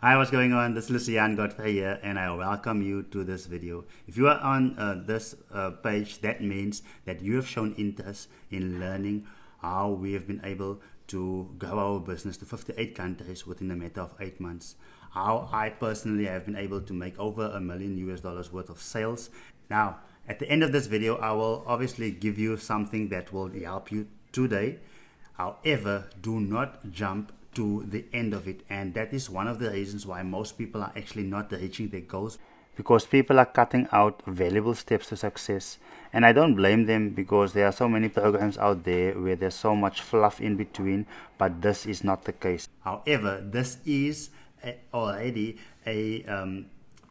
Hi, what's going on? This is Luciaan Godfrey here, and I welcome you to this video. If you are on this page, that means that you have shown interest in learning how we have been able to grow our business to 58 countries within a matter of 8 months. How I personally have been able to make over $1 million worth of sales. Now, at the end of this video, I will obviously give you something that will help you today. However, do not jump to the end of it, and that is one of the reasons why most people are actually not reaching their goals, because people are cutting out valuable steps to success. And I don't blame them, because there are so many programs out there where there's so much fluff in between, but this is not the case. However, this is already a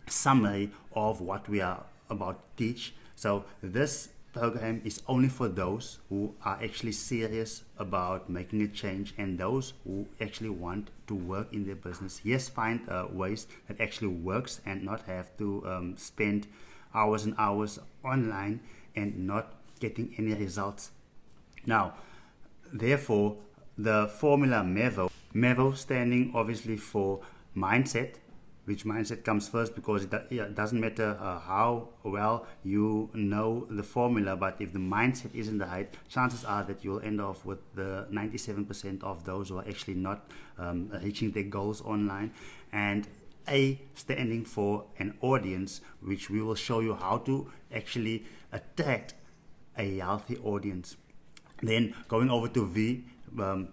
summary of what we are about to teach. So this program is only for those who are actually serious about making a change, and those who actually want to work in their business. Yes, find ways that actually works and not have to spend hours and hours online and not getting any results. Now, therefore, the formula MEVO standing obviously for mindset, which mindset comes first, because it doesn't matter how well you know the formula, but if the mindset isn't right, chances are that you'll end off with the 97% of those who are actually not reaching their goals online. And A standing for an audience, which we will show you how to actually attract a healthy audience. Then going over to V,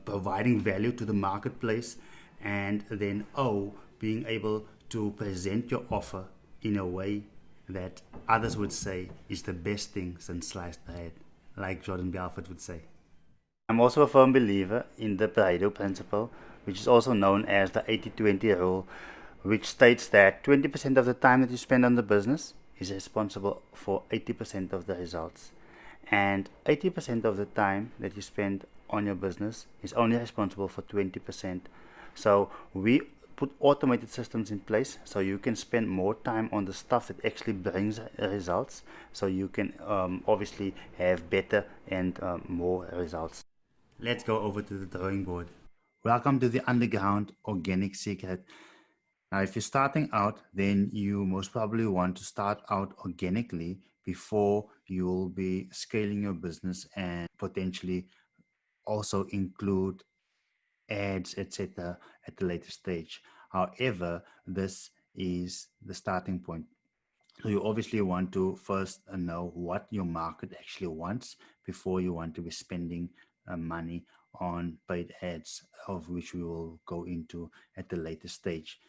providing value to the marketplace, and then O, being able to present your offer in a way that others would say is the best thing since sliced bread, like Jordan Belfort would say. I'm also a firm believer in the Pareto principle, which is also known as the 80-20 rule, which states that 20% of the time that you spend on the business is responsible for 80% of the results. And 80% of the time that you spend on your business is only responsible for 20%. So we put automated systems in place so you can spend more time on the stuff that actually brings results, so you can obviously have better and more results. Let's go over to the drawing board. Welcome to the underground organic secret. Now, if you're starting out, then you most probably want to start out organically before you'll be scaling your business and potentially also include ads, etc., at the later stage. However, this is the starting point. So you obviously want to first know what your market actually wants before you want to be spending money on paid ads, of which we will go into at the later stage.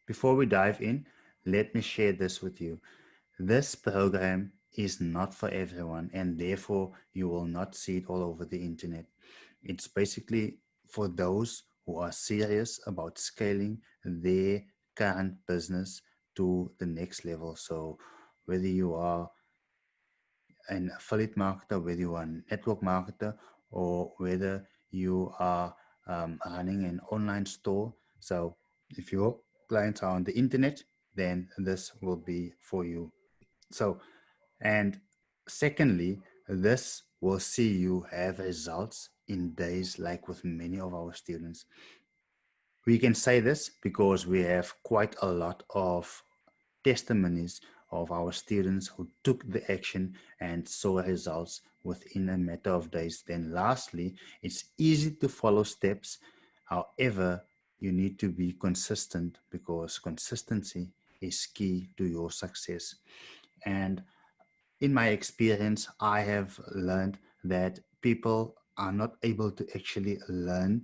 Before we dive in, let me share this with you. This program is not for everyone, and therefore you will not see it all over the internet. It's basically for those who are serious about scaling their current business to the next level. So whether you are an affiliate marketer, whether you are a network marketer, or whether you are running an online store. So if your clients are on the internet, then this will be for you. So, and secondly, this will see you have results in days, like with many of our students. We can say this because we have quite a lot of testimonies of our students who took the action and saw results within a matter of days. Then lastly, it's easy to follow steps. However, you need to be consistent, because consistency is key to your success. And in my experience, I have learned that people are not able to actually learn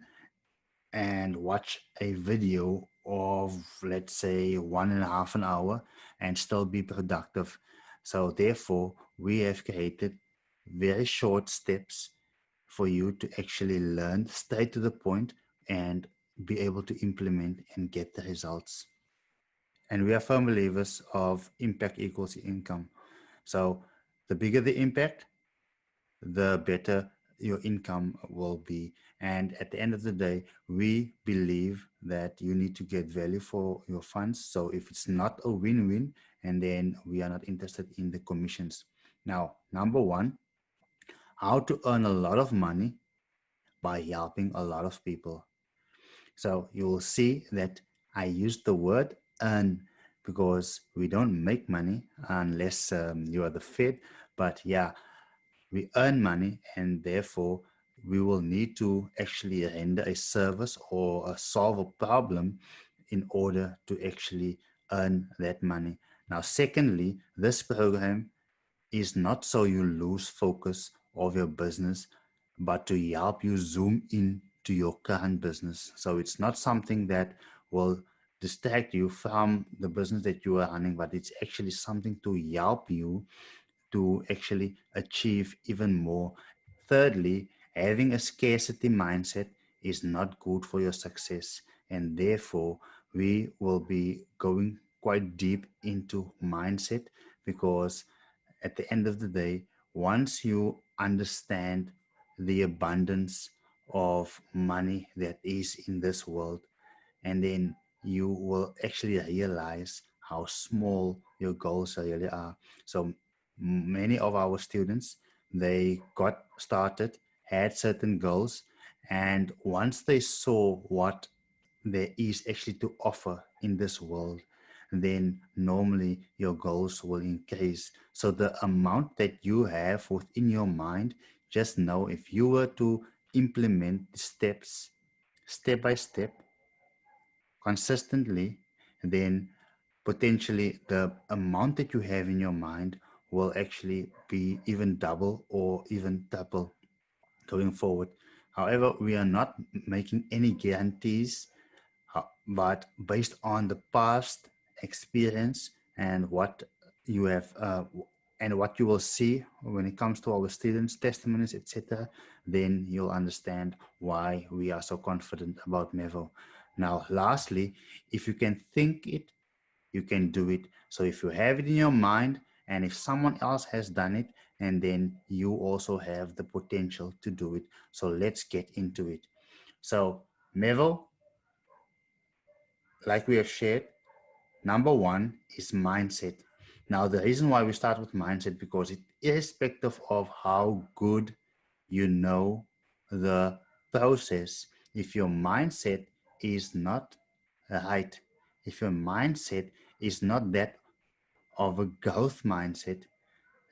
and watch a video of, let's say, 1.5 hours and still be productive. So therefore, we have created very short steps for you to actually learn straight to the point and be able to implement and get the results. And we are firm believers of impact equals income. So the bigger the impact, the better your income will be. And at the end of the day, we believe that you need to get value for your funds. So if it's not a win-win, and then we are not interested in the commissions. Now, number one, how to earn a lot of money by helping a lot of people. So you will see that I use the word earn because we don't make money unless you are the Fed. But yeah, we earn money, and therefore we will need to actually render a service or solve a problem in order to actually earn that money. Now, secondly, this program is not so you lose focus of your business, but to help you zoom in to your current business. So it's not something that will distract you from the business that you are running, but it's actually something to help you to actually achieve even more. Thirdly, having a scarcity mindset is not good for your success, and therefore, we will be going quite deep into mindset because at the end of the day, once you understand the abundance of money that is in this world, and then you will actually realize how small your goals really are. So many of our students, they got started, had certain goals, and once they saw what there is actually to offer in this world, then normally your goals will increase. So the amount that you have within your mind, just know if you were to implement the steps step by step consistently, then potentially the amount that you have in your mind will actually be even double or even triple going forward. However, we are not making any guarantees, but based on the past experience and what you have and what you will see when it comes to our students' testimonies, etc., then you'll understand why we are so confident about Mevo. Now, lastly, if you can think it, you can do it. So if you have it in your mind, and if someone else has done it, and then you also have the potential to do it. So let's get into it. So, Mevo, like we have shared, number one is mindset. Now, the reason why we start with mindset because it, irrespective of how good you know the process, if your mindset is not right, if your mindset is not that of a growth mindset,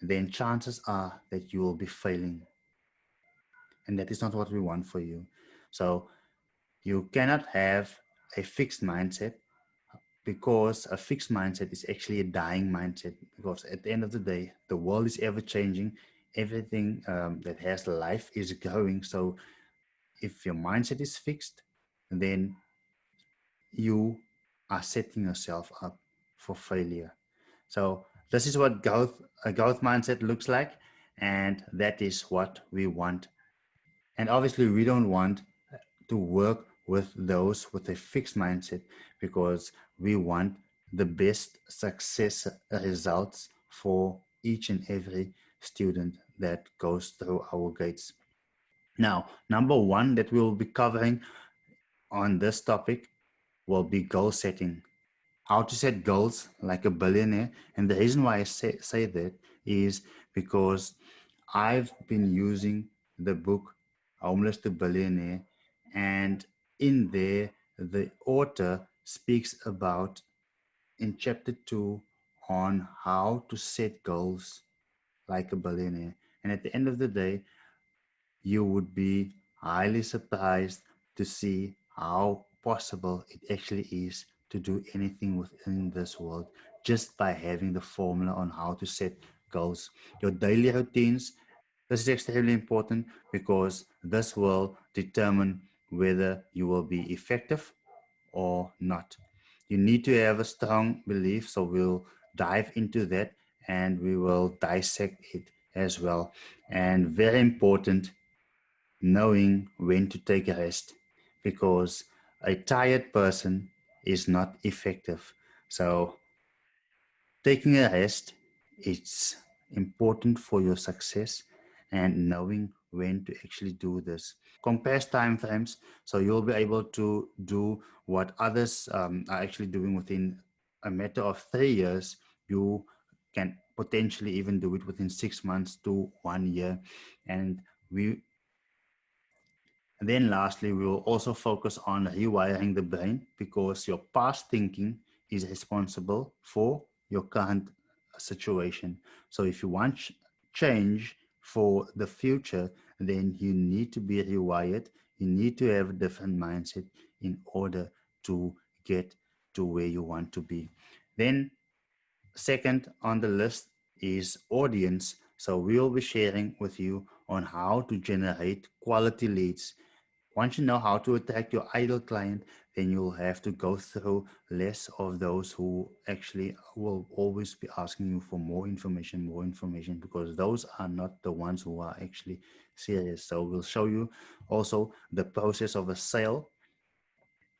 then chances are that you will be failing, and that is not what we want for you. So you cannot have a fixed mindset because a fixed mindset is actually a dying mindset because at the end of the day the world is ever changing, everything that has life is growing. So if your mindset is fixed, then you are setting yourself up for failure. So this is what a growth mindset looks like, and that is what we want. And obviously we don't want to work with those with a fixed mindset because we want the best success results for each and every student that goes through our gates. Now, number one that we will be covering on this topic will be goal setting. How to set goals like a billionaire. And the reason why I say that is because I've been using the book Homeless to Billionaire, and in there, the author speaks about in chapter 2 on how to set goals like a billionaire. And at the end of the day, you would be highly surprised to see how possible it actually is to do anything within this world just by having the formula on how to set goals. Your daily routines, this is extremely important because this will determine whether you will be effective or not. You need to have a strong belief, so we'll dive into that and we will dissect it as well. And very important, knowing when to take a rest because a tired person is not effective. So taking a rest is important for your success and knowing when to actually do this. Compress time frames so you'll be able to do what others are actually doing within a matter of 3 years. You can potentially even do it within 6 months to 1 year. And we And then lastly, we will also focus on rewiring the brain, because your past thinking is responsible for your current situation. So if you want change for the future, then you need to be rewired. You need to have a different mindset in order to get to where you want to be. Then second on the list is audience. So we will be sharing with you on how to generate quality leads. Once you know how to attract your ideal client, then you'll have to go through less of those who actually will always be asking you for more information, because those are not the ones who are actually serious. So we'll show you also the process of a sale,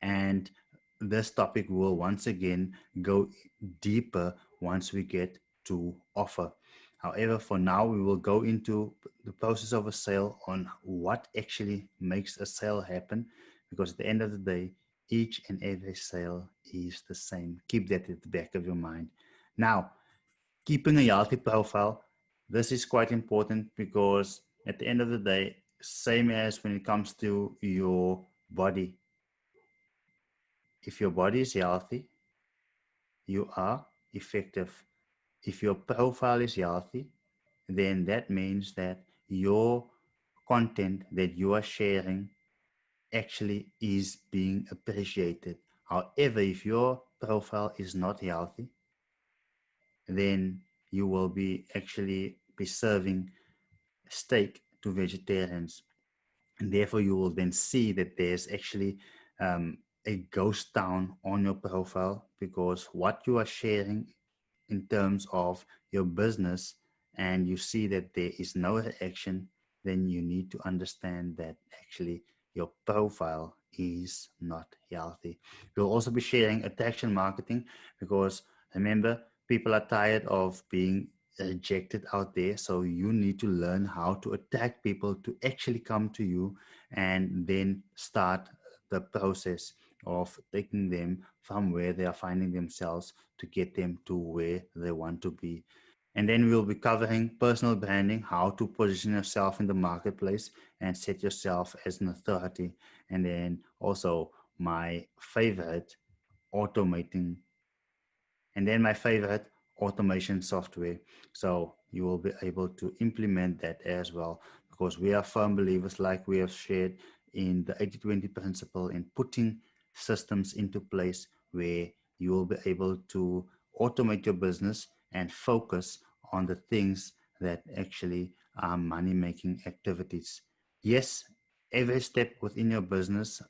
and this topic will once again go deeper once we get to offer. However, for now, we will go into the process of a sale, on what actually makes a sale happen, because at the end of the day, each and every sale is the same. Keep that at the back of your mind. Now, keeping a healthy profile, this is quite important, because at the end of the day, same as when it comes to your body, if your body is healthy, you are effective. If your profile is healthy, then that means that your content that you are sharing actually is being appreciated. However, if your profile is not healthy, then you will be actually be serving steak to vegetarians, and therefore you will then see that there's actually a ghost town on your profile, because what you are sharing in terms of your business, and you see that there is no reaction, then you need to understand that actually your profile is not healthy. We'll also be sharing attraction marketing, because remember, people are tired of being rejected out there. So you need to learn how to attract people to actually come to you, and then start the process of taking them from where they are finding themselves to get them to where they want to be. And then we'll be covering personal branding, how to position yourself in the marketplace and set yourself as an authority. And then also my favorite, automating, and then my favorite, automation software. So you will be able to implement that as well, because we are firm believers, like we have shared, in the 80/20 principle, in putting systems into place where you will be able to automate your business and focus on the things that actually are money making activities. Yes, every step within your business,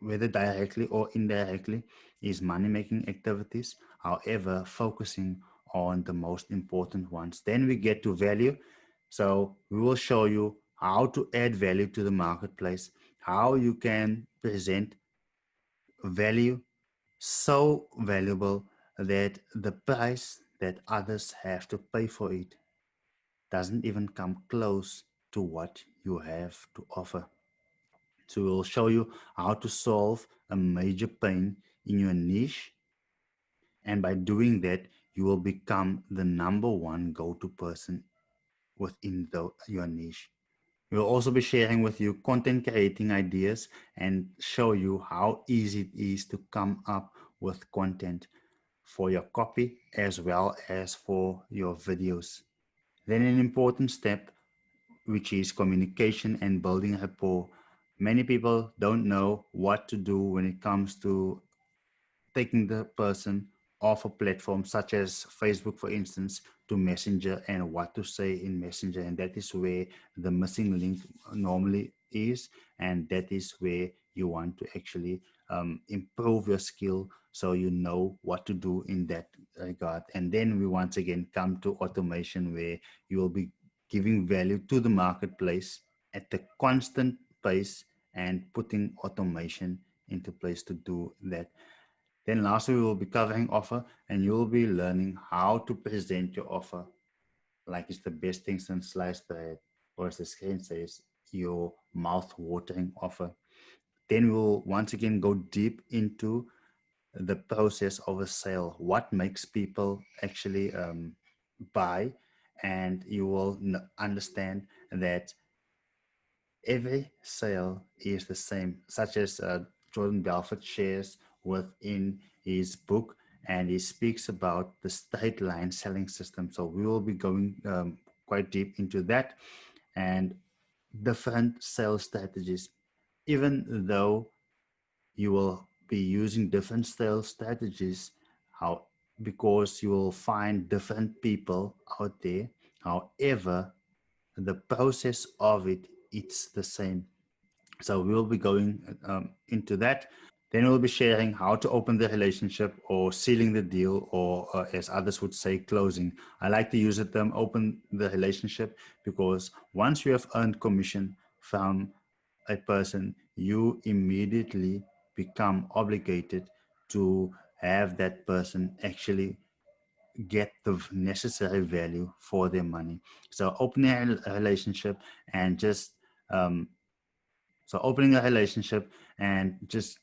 whether directly or indirectly, is money making activities. However, focusing on the most important ones. Then we get to value. So we will show you how to add value to the marketplace, how you can present value so valuable that the price that others have to pay for it doesn't even come close to what you have to offer. So we'll show you how to solve a major pain in your niche. And by doing that, you will become the number one go-to person within your niche. We'll also be sharing with you content creating ideas, and show you how easy it is to come up with content for your copy as well as for your videos. Then an important step, which is communication and building rapport. Many people don't know what to do when it comes to taking the person off a platform such as Facebook, for instance, to Messenger, and what to say in Messenger. And that is where the missing link normally is. And that is where you want to actually improve your skill, so you know what to do in that regard. And then we once again come to automation, where you will be giving value to the marketplace at the constant pace, and putting automation into place to do that. Then lastly, we will be covering offer, and you'll be learning how to present your offer like it's the best thing since sliced bread, or as the screen says, your mouth-watering offer. Then we'll once again go deep into the process of a sale. What makes people actually buy? And you will understand that every sale is the same, such as Jordan Belfort shares within his book, and he speaks about the straight line selling system. So we will be going quite deep into that and different sales strategies. Even though you will be using different sales strategies, how because you will find different people out there. However, the process of it's the same. So we'll be going into that. Then we'll be sharing how to open the relationship or sealing the deal, or as others would say, closing. I like to use the term open the relationship because once you have earned commission from a person, you immediately become obligated to have that person actually get the necessary value for their money. So opening a relationship and just um, so opening a relationship and just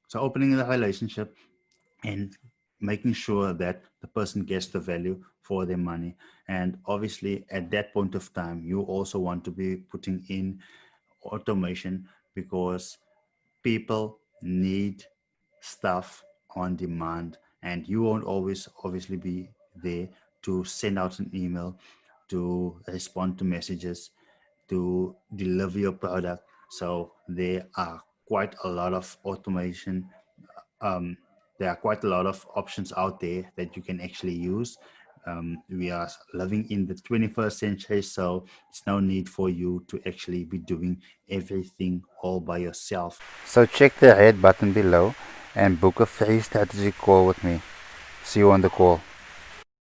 so opening the relationship and making sure that the person gets the value for their money. And obviously, at that point of time, you also want to be putting in automation because people need stuff on demand, and you won't always obviously be there to send out an email, to respond to messages, to deliver your product. So there are quite a lot of automation. um, there are quite a lot of options out there that you can actually use. We are living in the 21st century, so it's no need for you to actually be doing everything all by yourself. So check the red button below and book a free strategy call with me. See you on the call.